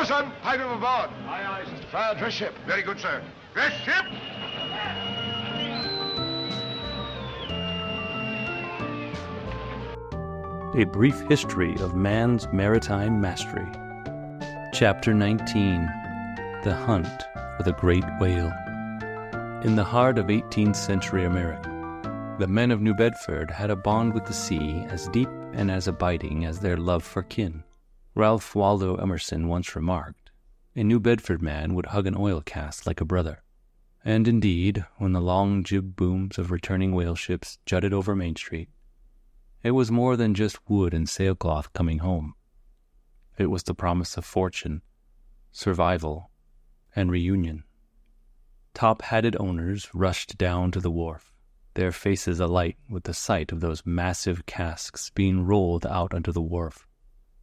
Bosun, pipe him aboard. Aye, aye, sir. Fire, dress ship. Very good, sir. Dress ship! A Brief History of Man's Maritime Mastery. Chapter 19. The Hunt for the Great Whale. In the heart of 18th century America, the men of New Bedford had a bond with the sea as deep and as abiding as their love for kin. Ralph Waldo Emerson once remarked, "A New Bedford man would hug an oil cask like a brother." And indeed, when the long jib booms of returning whale ships jutted over Main Street, it was more than just wood and sailcloth coming home. It was the promise of fortune, survival, and reunion. Top-hatted owners rushed down to the wharf, their faces alight with the sight of those massive casks being rolled out onto the wharf.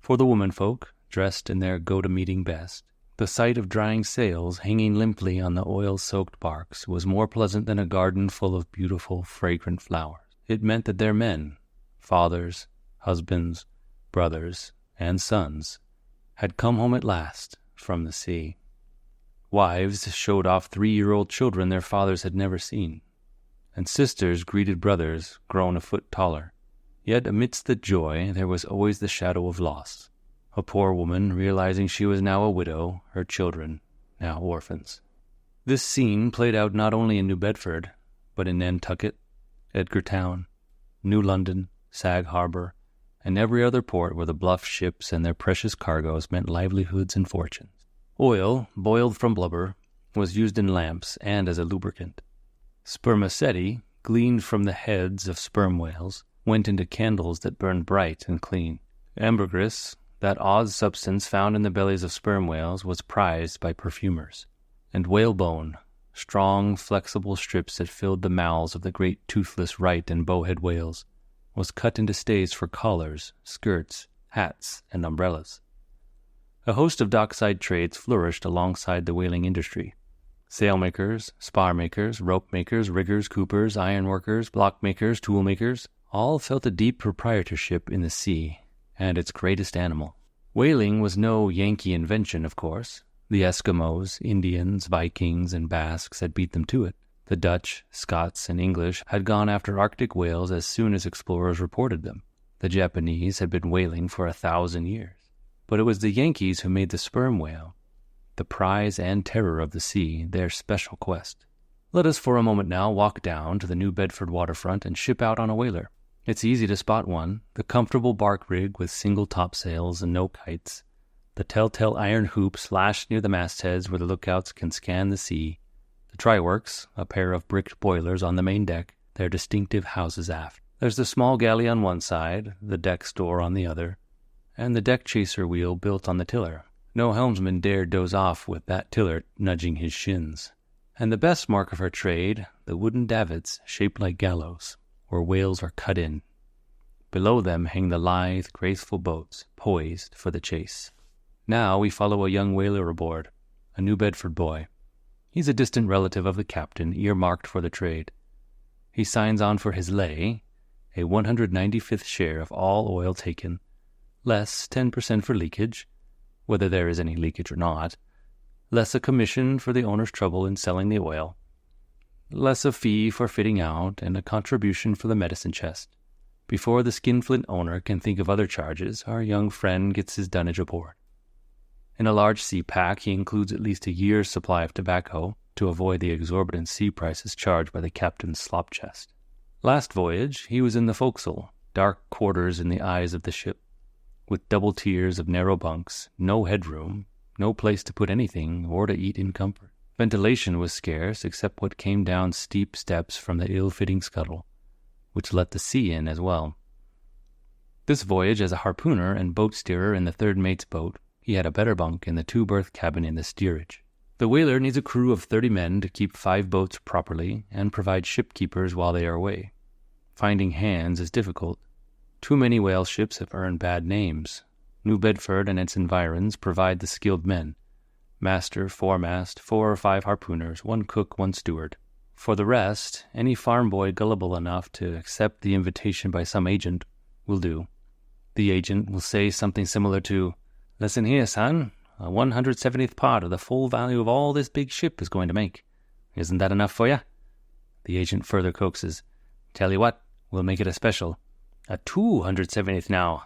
For the womenfolk, dressed in their go-to-meeting best, the sight of drying sails hanging limply on the oil-soaked barks was more pleasant than a garden full of beautiful, fragrant flowers. It meant that their men, fathers, husbands, brothers, and sons, had come home at last from the sea. Wives showed off 3-year-old children their fathers had never seen, and sisters greeted brothers grown a foot taller. Yet amidst the joy there was always the shadow of loss, a poor woman realizing she was now a widow, her children now orphans. This scene played out not only in New Bedford, but in Nantucket, Edgartown, New London, Sag Harbor, and every other port where the bluff ships and their precious cargoes meant livelihoods and fortunes. Oil, boiled from blubber, was used in lamps and as a lubricant. Spermaceti, gleaned from the heads of sperm whales, went into candles that burned bright and clean. Ambergris, that odd substance found in the bellies of sperm whales, was prized by perfumers. And whalebone, strong, flexible strips that filled the mouths of the great toothless right and bowhead whales, was cut into stays for collars, skirts, hats, and umbrellas. A host of dockside trades flourished alongside the whaling industry. Sailmakers, spar makers, rope makers, riggers, coopers, ironworkers, block makers, tool makers, all felt a deep proprietorship in the sea and its greatest animal. Whaling was no Yankee invention, of course. The Eskimos, Indians, Vikings, and Basques had beat them to it. The Dutch, Scots, and English had gone after Arctic whales as soon as explorers reported them. The Japanese had been whaling for 1,000 years. But it was the Yankees who made the sperm whale, the prize and terror of the sea, their special quest. Let us for a moment now walk down to the New Bedford waterfront and ship out on a whaler. It's easy to spot one, the comfortable bark rig with single topsails and no kites, the telltale iron hoops lashed near the mastheads where the lookouts can scan the sea, the tryworks, a pair of bricked boilers on the main deck, their distinctive houses aft. There's the small galley on one side, the deck store on the other, and the deck chaser wheel built on the tiller. No helmsman dared doze off with that tiller nudging his shins. And the best mark of her trade, the wooden davits shaped like gallows, where whales are cut in. Below them hang the lithe, graceful boats, poised for the chase. Now we follow a young whaler aboard, a New Bedford boy. He's a distant relative of the captain, earmarked for the trade. He signs on for his lay, a 195th share of all oil taken, less 10% for leakage, whether there is any leakage or not, less a commission for the owner's trouble in selling the oil, less a fee for fitting out, and a contribution for the medicine chest. Before the skinflint owner can think of other charges, our young friend gets his dunnage aboard. In a large sea pack, he includes at least a year's supply of tobacco to avoid the exorbitant sea prices charged by the captain's slop chest. Last voyage, he was in the forecastle, dark quarters in the eyes of the ship, with double tiers of narrow bunks, no headroom, no place to put anything or to eat in comfort. Ventilation was scarce except what came down steep steps from the ill-fitting scuttle, which let the sea in as well. This voyage as a harpooner and boat steerer in the third mate's boat, he had a better bunk in the 2-berth cabin in the steerage. The whaler needs a crew of 30 men to keep 5 boats properly and provide shipkeepers while they are away. Finding hands is difficult. Too many whale ships have earned bad names. New Bedford and its environs provide the skilled men. Master, foremast, 4 or 5 harpooners, 1 cook, 1 steward. For the rest, any farm boy gullible enough to accept the invitation by some agent will do. The agent will say something similar to, "Listen here, son, a 170th part of the full value of all this big ship is going to make. Isn't that enough for you? The agent further coaxes. Tell you what, we'll make it a special. A 270th now.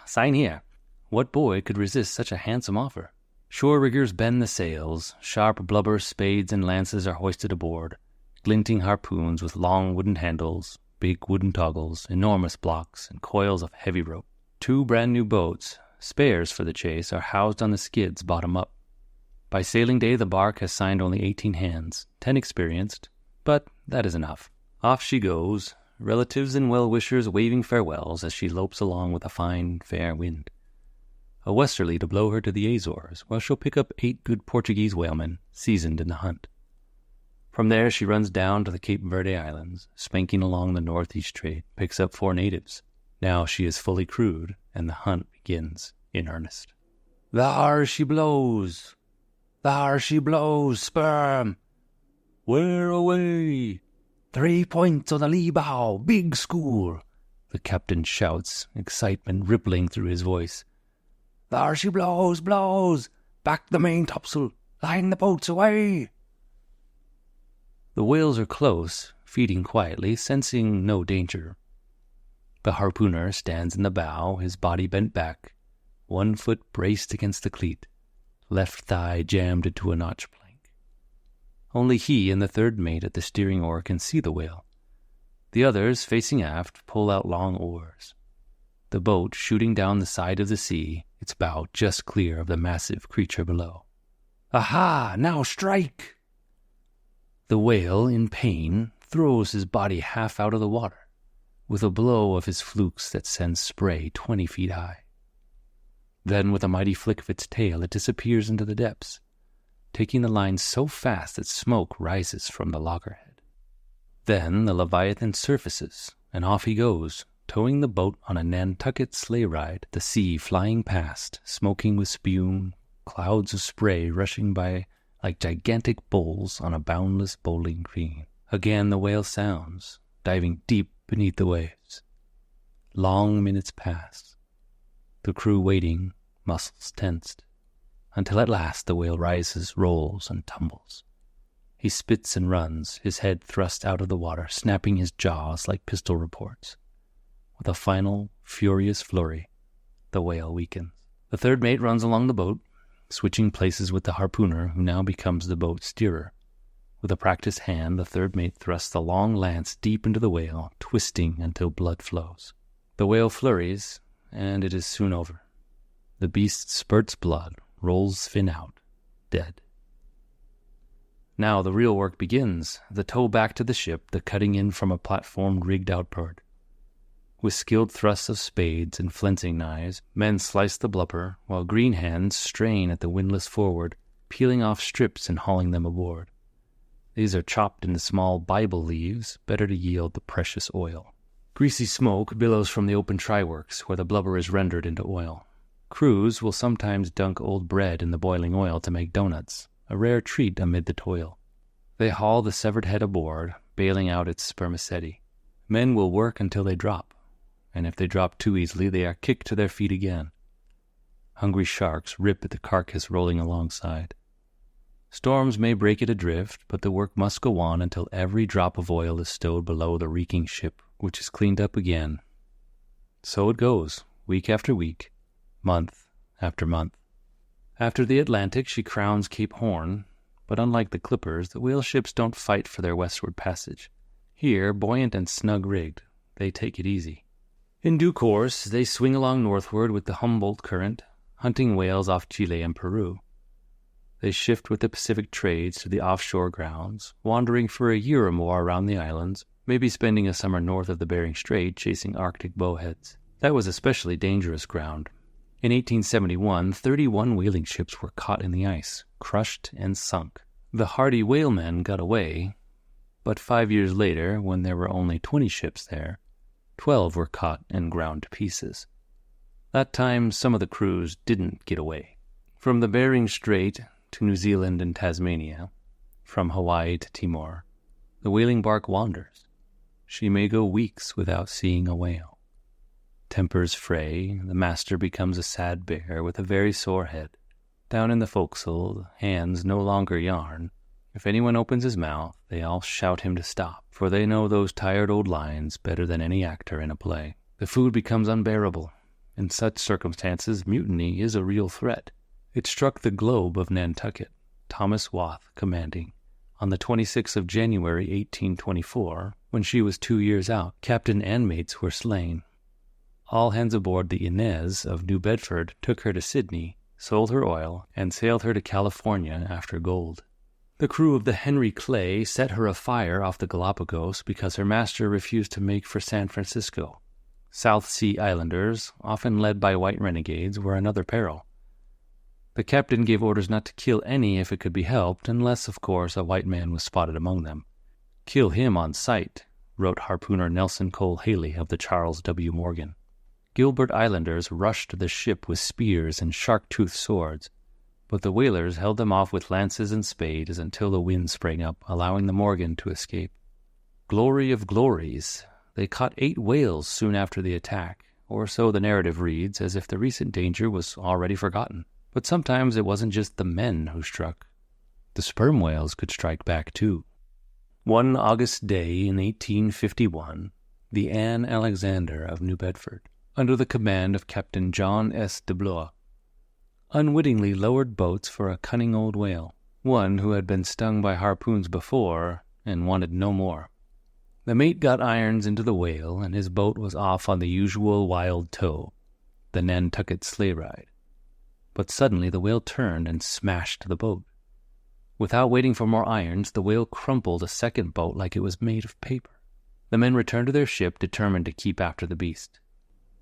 Sign here. What boy could resist such a handsome offer? Shore riggers bend the sails. Sharp blubber spades and lances are hoisted aboard. Glinting harpoons with long wooden handles, big wooden toggles, enormous blocks, and coils of heavy rope. 2 brand-new boats, spares for the chase, are housed on the skids bottom up. By sailing day, the bark has signed only 18 hands, 10 experienced, but that is enough. Off she goes, relatives and well-wishers waving farewells as she lopes along with a fine, fair wind. A westerly to blow her to the Azores, where she'll pick up 8 good Portuguese whalemen, seasoned in the hunt. From there she runs down to the Cape Verde Islands, spanking along the northeast trade, picks up 4 natives. Now she is fully crewed, and the hunt begins in earnest. Thar she blows! Thar she blows, sperm! Where away? 3 points on the lee bow, big school! The captain shouts, excitement rippling through his voice. Thar she blows, blows! Back the main topsail! Line the boats away! The whales are close, feeding quietly, sensing no danger. The harpooner stands in the bow, his body bent back, 1 foot braced against the cleat, left thigh jammed into a notch plank. Only he and the 3rd mate at the steering oar can see the whale. The others, facing aft, pull out long oars. The boat shooting down the side of the sea, its bow just clear of the massive creature below. Aha! Now strike! The whale, in pain, throws his body half out of the water, with a blow of his flukes that sends spray 20 feet high. Then, with a mighty flick of its tail, it disappears into the depths, taking the line so fast that smoke rises from the loggerhead. Then the Leviathan surfaces, and off he goes, towing the boat on a Nantucket sleigh ride, the sea flying past, smoking with spume, clouds of spray rushing by like gigantic bowls on a boundless bowling green. Again the whale sounds, diving deep beneath the waves. Long minutes pass, the crew waiting, muscles tensed, until at last the whale rises, rolls, and tumbles. He spits and runs, his head thrust out of the water, snapping his jaws like pistol reports. With a final, furious flurry, the whale weakens. The 3rd mate runs along the boat, switching places with the harpooner, who now becomes the boat's steerer. With a practiced hand, the 3rd mate thrusts the long lance deep into the whale, twisting until blood flows. The whale flurries, and it is soon over. The beast spurts blood, rolls fin out, dead. Now the real work begins, the tow back to the ship, the cutting in from a platform rigged outboard. With skilled thrusts of spades and flensing knives, men slice the blubber, while green hands strain at the windlass forward, peeling off strips and hauling them aboard. These are chopped into small Bible leaves, better to yield the precious oil. Greasy smoke billows from the open try-works, where the blubber is rendered into oil. Crews will sometimes dunk old bread in the boiling oil to make donuts, a rare treat amid the toil. They haul the severed head aboard, bailing out its spermaceti. Men will work until they drop, and if they drop too easily, they are kicked to their feet again. Hungry sharks rip at the carcass rolling alongside. Storms may break it adrift, but the work must go on until every drop of oil is stowed below the reeking ship, which is cleaned up again. So it goes, week after week, month after month. After the Atlantic, she crowns Cape Horn, but unlike the clippers, the whale ships don't fight for their westward passage. Here, buoyant and snug-rigged, they take it easy. In due course, they swing along northward with the Humboldt Current, hunting whales off Chile and Peru. They shift with the Pacific trades to the offshore grounds, wandering for a year or more around the islands, maybe spending a summer north of the Bering Strait chasing Arctic bowheads. That was especially dangerous ground. In 1871, 31 whaling ships were caught in the ice, crushed and sunk. The hardy whalemen got away, but 5 years later, when there were only 20 ships there, 12 were caught and ground to pieces. That time, some of the crews didn't get away. From the Bering Strait to New Zealand and Tasmania, from Hawaii to Timor, the whaling bark wanders. She may go weeks without seeing a whale. Tempers fray, the master becomes a sad bear with a very sore head. Down in the forecastle, hands no longer yarn. If anyone opens his mouth, they all shout him to stop, for they know those tired old lines better than any actor in a play. The food becomes unbearable. In such circumstances, mutiny is a real threat. It struck the Globe of Nantucket, Thomas Wath commanding. On the 26th of January, 1824, when she was 2 years out, captain and mates were slain. All hands aboard the Inez of New Bedford took her to Sydney, sold her oil, and sailed her to California after gold. The crew of the Henry Clay set her afire off the Galapagos because her master refused to make for San Francisco. South Sea Islanders, often led by white renegades, were another peril. The captain gave orders not to kill any if it could be helped, unless, of course, a white man was spotted among them. "Kill him on sight," wrote harpooner Nelson Cole Haley of the Charles W. Morgan. Gilbert Islanders rushed the ship with spears and shark-toothed swords, but the whalers held them off with lances and spades until the wind sprang up, allowing the Morgan to escape. Glory of glories! They caught 8 whales soon after the attack, or so the narrative reads, as if the recent danger was already forgotten. But sometimes it wasn't just the men who struck. The sperm whales could strike back too. One August day in 1851, the Anne Alexander of New Bedford, under the command of Captain John S. de Blois, unwittingly lowered boats for a cunning old whale, one who had been stung by harpoons before and wanted no more. The mate got irons into the whale, and his boat was off on the usual wild tow, the Nantucket sleigh ride. But suddenly the whale turned and smashed the boat. Without waiting for more irons, the whale crumpled a second boat like it was made of paper. The men returned to their ship, determined to keep after the beast.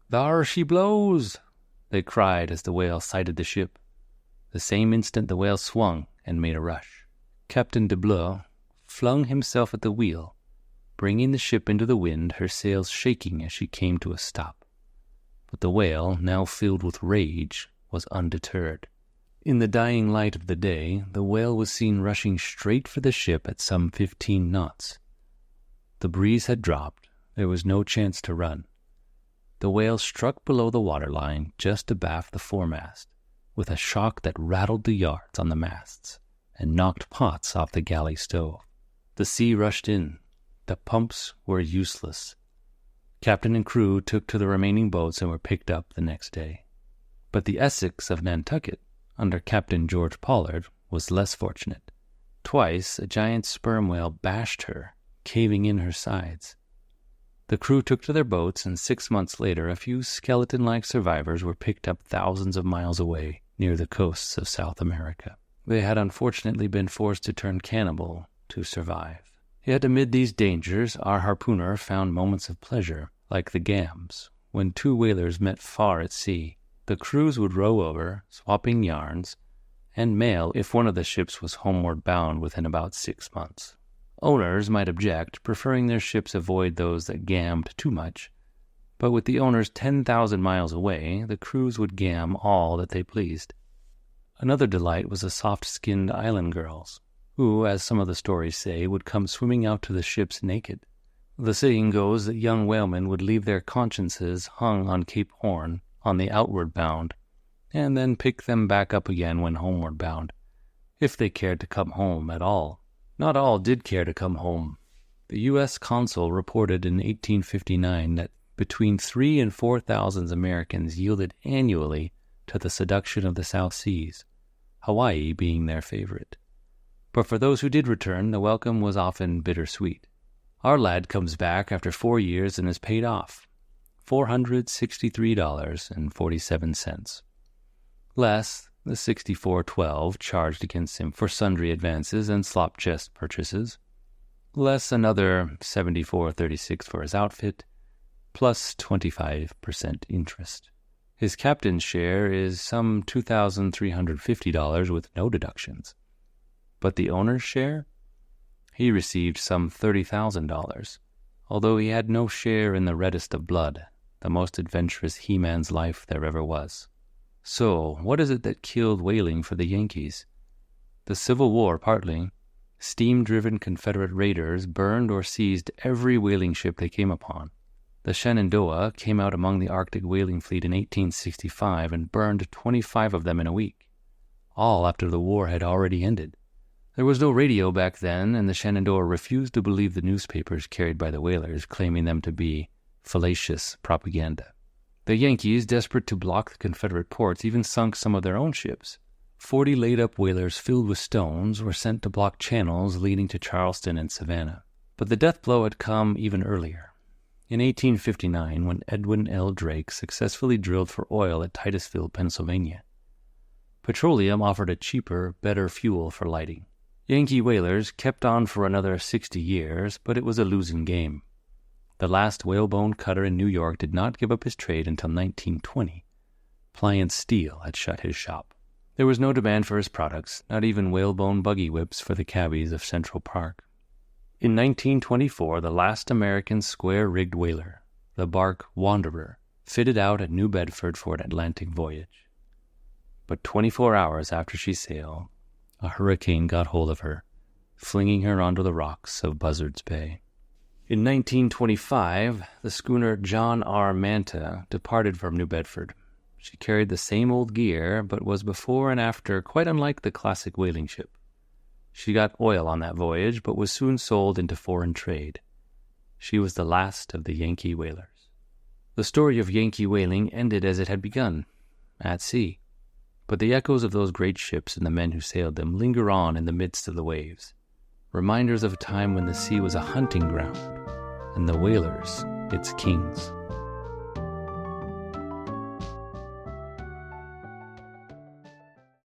"Thar she blows!" they cried as the whale sighted the ship. The same instant the whale swung and made a rush. Captain de Blois flung himself at the wheel, bringing the ship into the wind, her sails shaking as she came to a stop. But the whale, now filled with rage, was undeterred. In the dying light of the day, the whale was seen rushing straight for the ship at some 15 knots. The breeze had dropped. There was no chance to run. The whale struck below the waterline, just abaft the foremast, with a shock that rattled the yards on the masts and knocked pots off the galley stove. The sea rushed in. The pumps were useless. Captain and crew took to the remaining boats and were picked up the next day. But the Essex of Nantucket, under Captain George Pollard, was less fortunate. Twice a giant sperm whale bashed her, caving in her sides. The crew took to their boats, and 6 months later a few skeleton-like survivors were picked up thousands of miles away near the coasts of South America. They had unfortunately been forced to turn cannibal to survive. Yet amid these dangers, our harpooner found moments of pleasure, like the gams, when 2 whalers met far at sea. The crews would row over, swapping yarns, and mail if one of the ships was homeward bound within about 6 months. Owners might object, preferring their ships avoid those that gammed too much, but with the owners 10,000 miles away, the crews would gam all that they pleased. Another delight was the soft-skinned island girls, who, as some of the stories say, would come swimming out to the ships naked. The saying goes that young whalemen would leave their consciences hung on Cape Horn on the outward bound, and then pick them back up again when homeward bound, if they cared to come home at all. Not all did care to come home. The U.S. consul reported in 1859 that between 3,000 and 4,000 Americans yielded annually to the seduction of the South Seas, Hawaii being their favorite. But for those who did return, the welcome was often bittersweet. Our lad comes back after 4 years and is paid off, $463.47, less the $64.12 charged against him for sundry advances and slop chest purchases, less another $74.36 for his outfit, plus 25% interest. His captain's share is some $2,350 with no deductions. But the owner's share? He received some $30,000, although he had no share in the reddest of blood, the most adventurous he-man's life there ever was. So, what is it that killed whaling for the Yankees? The Civil War, partly. Steam-driven Confederate raiders burned or seized every whaling ship they came upon. The Shenandoah came out among the Arctic whaling fleet in 1865 and burned 25 of them in a week. all after the war had already ended. There was no radio back then, and the Shenandoah refused to believe the newspapers carried by the whalers, claiming them to be fallacious propaganda. The Yankees, desperate to block the Confederate ports, even sunk some of their own ships. 40 laid-up whalers filled with stones were sent to block channels leading to Charleston and Savannah. But the death blow had come even earlier. In 1859, when Edwin L. Drake successfully drilled for oil at Titusville, Pennsylvania. Petroleum offered a cheaper, better fuel for lighting. Yankee whalers kept on for another 60 years, but it was a losing game. The last whalebone cutter in New York did not give up his trade until 1920. Pliant Steel had shut his shop. There was no demand for his products, not even whalebone buggy whips for the cabbies of Central Park. In 1924, the last American square-rigged whaler, the bark Wanderer, fitted out at New Bedford for an Atlantic voyage. But 24 hours after she sailed, a hurricane got hold of her, flinging her onto the rocks of Buzzards Bay. In 1925, the schooner John R. Manta departed from New Bedford. She carried the same old gear, but was before and after quite unlike the classic whaling ship. She got oil on that voyage, but was soon sold into foreign trade. She was the last of the Yankee whalers. The story of Yankee whaling ended as it had begun, at sea. But the echoes of those great ships and the men who sailed them linger on in the midst of the waves, reminders of a time when the sea was a hunting ground, and the whalers its kings.